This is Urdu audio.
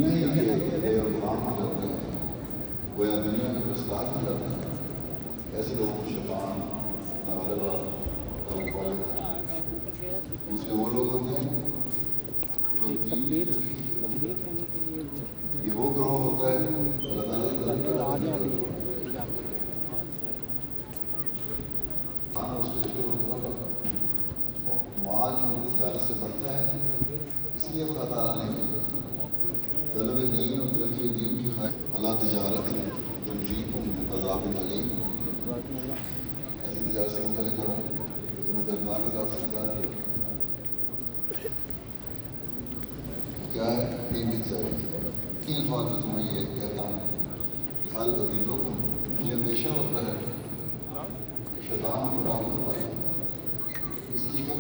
دنیا ہی کے غلام ہو جاتے ہیں، گویا دنیا کے پرستار ہو جاتے ہیں، ایسے لوگوں کو شیطان غلبہ طلب والے۔ دوسرے وہ لوگ ہوتے ہیں جو یہ وہ گروہ ہوتا ہے اللہ تعالیٰ اس معاذ تجارت سے بڑھتا ہے، اس لیے اللہ تعالیٰ نے طلب دین اور ترقی دین کی خواہش اللہ تجارت تنجیکم من عذاب علیم، ایسی تجارت سے متعلق کروں تمہیں دردناک عذاب سے نجات دے۔ کیا ہے دین کی تجارت؟ تین الفاظ میں تمہیں یہ کہتا ہوں کہ حل دلوں کو مجھے اندیشہ ہوتا ہے کہ شیطان کو ڈاؤن کروائی اس لیے کہ